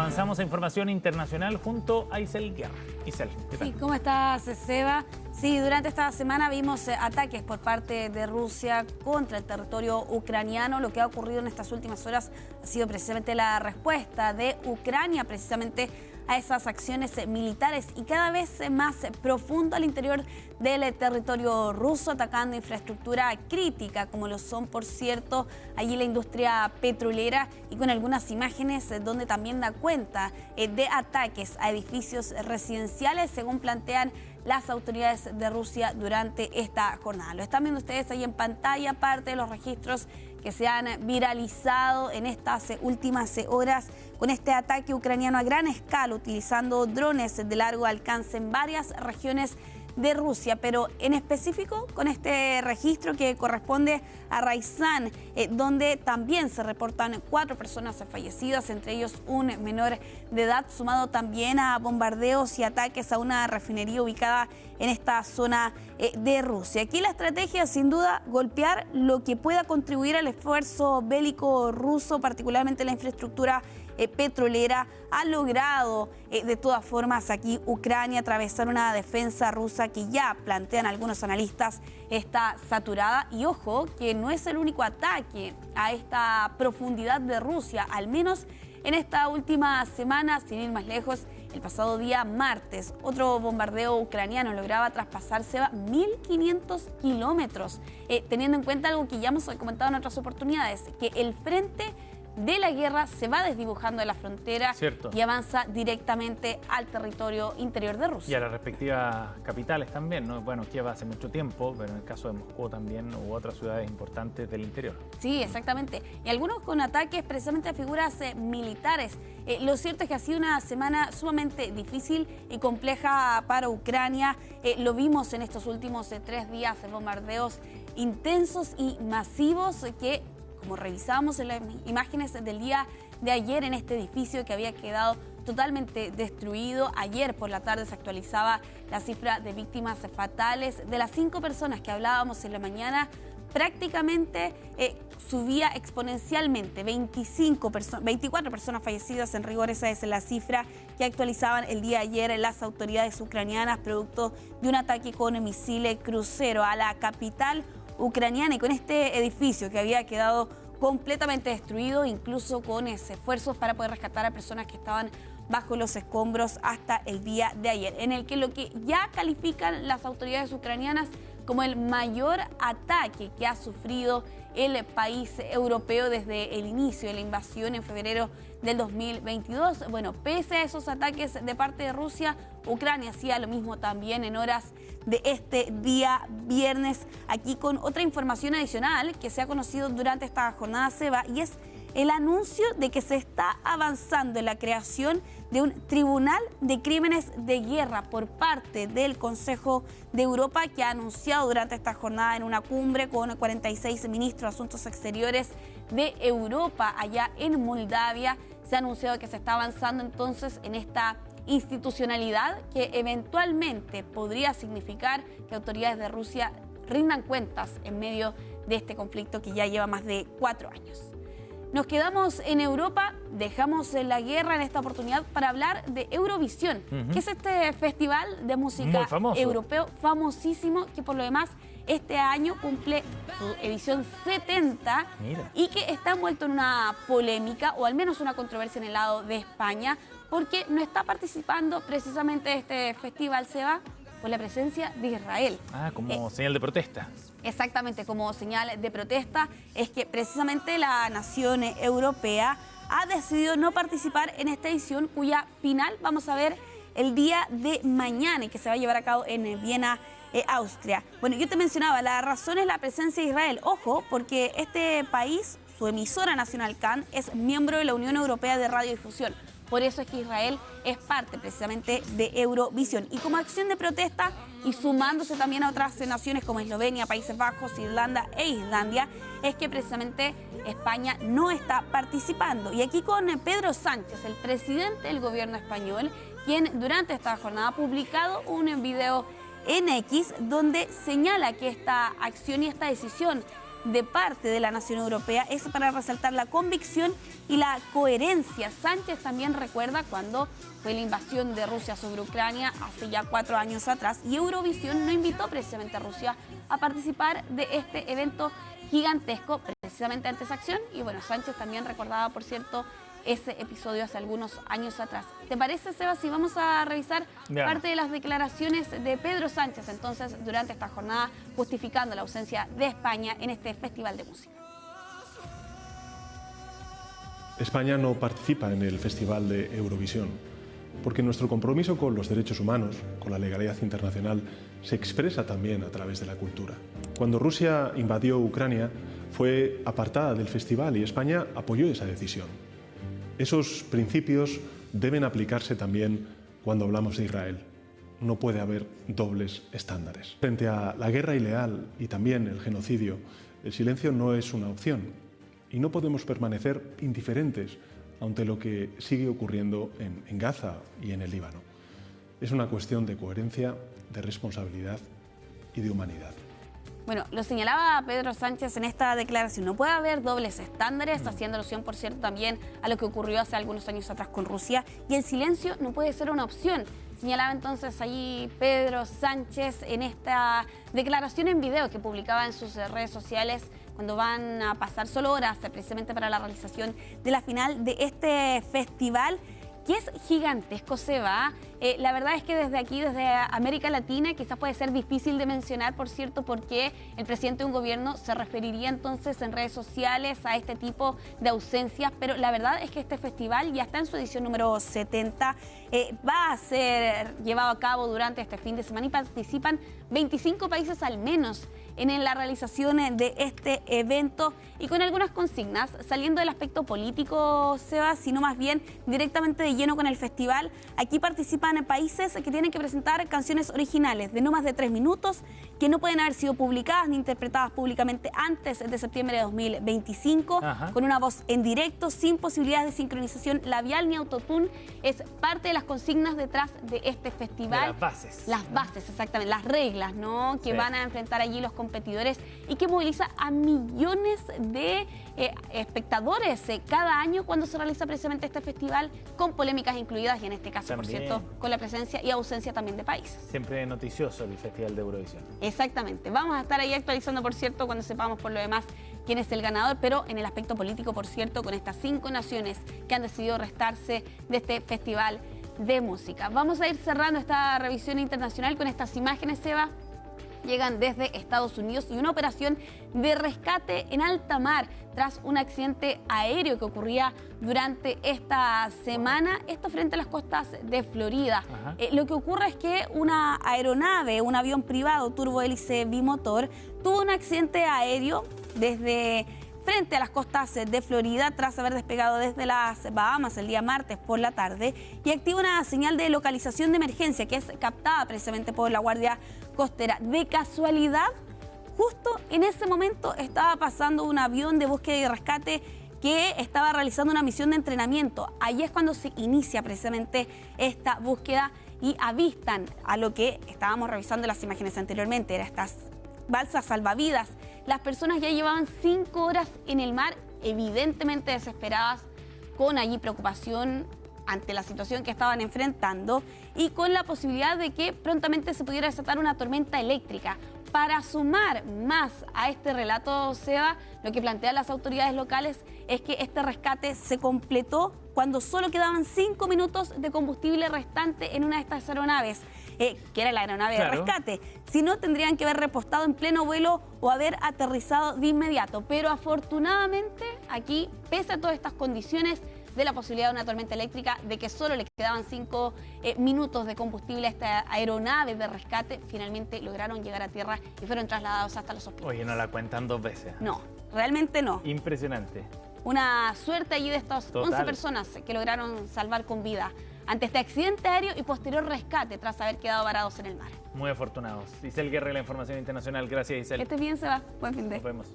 avanzamos a información internacional junto a Isel Guerra. Isel, ¿qué tal? Sí, ¿cómo estás, Seba? Sí, durante esta semana vimos ataques por parte de Rusia contra el territorio ucraniano. Lo que ha ocurrido en estas últimas horas ha sido precisamente la respuesta de Ucrania precisamente a esas acciones militares y cada vez más profundo al interior del territorio ruso, atacando infraestructura crítica, como lo son, por cierto, allí la industria petrolera, y con algunas imágenes donde también da cuenta de ataques a edificios residenciales, según plantean las autoridades de Rusia durante esta jornada. Lo están viendo ustedes ahí en pantalla, parte de los registros que se han viralizado en estas últimas horas con este ataque ucraniano a gran escala, utilizando drones de largo alcance en varias regiones de Rusia, pero en específico con este registro que corresponde a Ryazan, donde también se reportan 4 personas fallecidas, entre ellos un menor de edad, sumado también a bombardeos y ataques a una refinería ubicada en esta zona de Rusia. Aquí la estrategia, sin duda, golpear lo que pueda contribuir al esfuerzo bélico ruso, particularmente la infraestructura petrolera. Ha logrado de todas formas aquí Ucrania atravesar una defensa rusa que ya plantean algunos analistas está saturada. Y ojo, que no es el único ataque a esta profundidad de Rusia, al menos en esta última semana, sin ir más lejos. El pasado día martes, otro bombardeo ucraniano lograba traspasarse a 1.500 kilómetros, teniendo en cuenta algo que ya hemos comentado en otras oportunidades, que el frente de la guerra se va desdibujando de la frontera. Cierto. Y avanza directamente al territorio interior de Rusia. Y a las respectivas capitales también, ¿no? Bueno, Kiev hace mucho tiempo, pero en el caso de Moscú también hubo otras ciudades importantes del interior. Sí, exactamente. Y algunos con ataques precisamente a figuras militares. Lo cierto es que ha sido una semana sumamente difícil y compleja para Ucrania. Lo vimos en estos últimos 3 días, bombardeos intensos y masivos que, como revisamos en las imágenes del día de ayer, en este edificio que había quedado totalmente destruido. Ayer por la tarde se actualizaba la cifra de víctimas fatales. De las 5 personas que hablábamos en la mañana, prácticamente subía exponencialmente. 24 personas fallecidas en rigor. Esa es la cifra que actualizaban el día de ayer las autoridades ucranianas, producto de un ataque con misiles crucero a la capital ucraniana, y con este edificio que había quedado completamente destruido, incluso con esfuerzos para poder rescatar a personas que estaban bajo los escombros hasta el día de ayer, en el que lo que ya califican las autoridades ucranianas como el mayor ataque que ha sufrido el país europeo desde el inicio de la invasión en febrero del 2022. Bueno, pese a esos ataques de parte de Rusia, Ucrania hacía lo mismo también en horas de este día viernes. Aquí con otra información adicional que se ha conocido durante esta jornada, Seba, y es el anuncio de que se está avanzando en la creación de un tribunal de crímenes de guerra por parte del Consejo de Europa, que ha anunciado durante esta jornada en una cumbre con 46 ministros de Asuntos Exteriores de Europa allá en Moldavia. Se ha anunciado que se está avanzando entonces en esta institucionalidad que eventualmente podría significar que autoridades de Rusia rindan cuentas en medio de este conflicto que ya lleva más de 4 años. Nos quedamos en Europa, dejamos la guerra en esta oportunidad para hablar de Eurovisión, que es este festival de música europeo famosísimo, que por lo demás este año cumple su edición 70. Mira. Y que está envuelto en una polémica, o al menos una controversia en el lado de España, porque no está participando precisamente de este festival, Seba, por la presencia de Israel. Ah, como señal de protesta. Exactamente, como señal de protesta, es que precisamente la nación europea ha decidido no participar en esta edición, cuya final vamos a ver el día de mañana y que se va a llevar a cabo en Viena, Austria. Bueno, yo te mencionaba, la razón es la presencia de Israel. Ojo, porque este país, su emisora nacional CAN, es miembro de la Unión Europea de Radiodifusión. Por eso es que Israel es parte precisamente de Eurovisión. Y como acción de protesta, y sumándose también a otras naciones como Eslovenia, Países Bajos, Irlanda e Islandia, es que precisamente España no está participando. Y aquí con Pedro Sánchez, el presidente del gobierno español, quien durante esta jornada ha publicado un video en X donde señala que esta acción y esta decisión de parte de la nación europea es para resaltar la convicción y la coherencia. Sánchez también recuerda cuando fue la invasión de Rusia sobre Ucrania hace ya 4 años atrás y Eurovisión no invitó precisamente a Rusia a participar de este evento gigantesco precisamente ante esa acción. Y bueno, Sánchez también recordaba, por cierto, ese episodio hace algunos años atrás. ¿Te parece, Seba, si vamos a revisar parte de las declaraciones de Pedro Sánchez entonces durante esta jornada justificando la ausencia de España en este Festival de Música? España no participa en el Festival de Eurovisión porque nuestro compromiso con los derechos humanos, con la legalidad internacional, se expresa también a través de la cultura. Cuando Rusia invadió Ucrania, fue apartada del festival y España apoyó esa decisión. Esos principios deben aplicarse también cuando hablamos de Israel. No puede haber dobles estándares. Frente a la guerra ilegal y también el genocidio, el silencio no es una opción y no podemos permanecer indiferentes ante lo que sigue ocurriendo en Gaza y en el Líbano. Es una cuestión de coherencia, de responsabilidad y de humanidad. Bueno, lo señalaba Pedro Sánchez en esta declaración. No puede haber dobles estándares, haciendo alusión, por cierto, también a lo que ocurrió hace algunos años atrás con Rusia. Y el silencio no puede ser una opción. Señalaba entonces allí Pedro Sánchez en esta declaración en video que publicaba en sus redes sociales cuando van a pasar solo horas precisamente para la realización de la final de este festival, que es gigantesco, Seba. La verdad es que desde aquí, desde América Latina, quizás puede ser difícil de mencionar, por cierto, porque el presidente de un gobierno se referiría entonces en redes sociales a este tipo de ausencias, pero la verdad es que este festival ya está en su edición número 70, va a ser llevado a cabo durante este fin de semana y participan 25 países al menos en la realización de este evento y con algunas consignas, saliendo del aspecto político, Seba, sino más bien directamente de lleno con el festival. Aquí participan países que tienen que presentar canciones originales de no más de 3 minutos, que no pueden haber sido publicadas ni interpretadas públicamente antes de septiembre de 2025, con una voz en directo, sin posibilidades de sincronización labial ni autotune. Es parte de las consignas detrás de este festival. De las bases. Las bases, exactamente, las reglas, ¿no? Que van a enfrentar allí los competidores y que moviliza a millones de espectadores cada año cuando se realiza precisamente este festival, con polémicas incluidas y en este caso, por cierto, con la presencia y ausencia también de países. Siempre noticioso el Festival de Eurovisión. Exactamente. Vamos a estar ahí actualizando, por cierto, cuando sepamos por lo demás quién es el ganador, pero en el aspecto político, por cierto, con estas 5 naciones que han decidido restarse de este Festival de Música. Vamos a ir cerrando esta revisión internacional con estas imágenes, Seba. Llegan desde Estados Unidos y una operación de rescate en alta mar tras un accidente aéreo que ocurría durante esta semana, esto frente a las costas de Florida. Lo que ocurre es que una aeronave, un avión privado turbohélice bimotor, tuvo un accidente aéreo desde frente a las costas de Florida tras haber despegado desde las Bahamas el día martes por la tarde y activa una señal de localización de emergencia que es captada precisamente por la Guardia Costera. De casualidad, justo en ese momento estaba pasando un avión de búsqueda y rescate que estaba realizando una misión de entrenamiento. Ahí es cuando se inicia precisamente esta búsqueda y avistan a lo que estábamos revisando en las imágenes anteriormente, eran estas balsas salvavidas. Las personas ya llevaban 5 horas en el mar, evidentemente desesperadas, con allí preocupación ante la situación que estaban enfrentando y con la posibilidad de que prontamente se pudiera desatar una tormenta eléctrica. Para sumar más a este relato, Seba, lo que plantean las autoridades locales es que este rescate se completó cuando solo quedaban 5 minutos de combustible restante en una de estas aeronaves, que era la aeronave de rescate. Si no, tendrían que haber repostado en pleno vuelo o haber aterrizado de inmediato. Pero afortunadamente aquí, pese a todas estas condiciones de la posibilidad de una tormenta eléctrica, de que solo le quedaban 5 minutos de combustible a esta aeronave de rescate, finalmente lograron llegar a tierra y fueron trasladados hasta los hospitales. Oye, no la cuentan 2 veces. No, realmente no. Impresionante. Una suerte allí de estas 11 personas que lograron salvar con vida ante este accidente aéreo y posterior rescate tras haber quedado varados en el mar. Muy afortunados. Isel Guerra, la información internacional. Gracias, Isel. Que estés bien, Seba. Buen fin de. Nos vemos.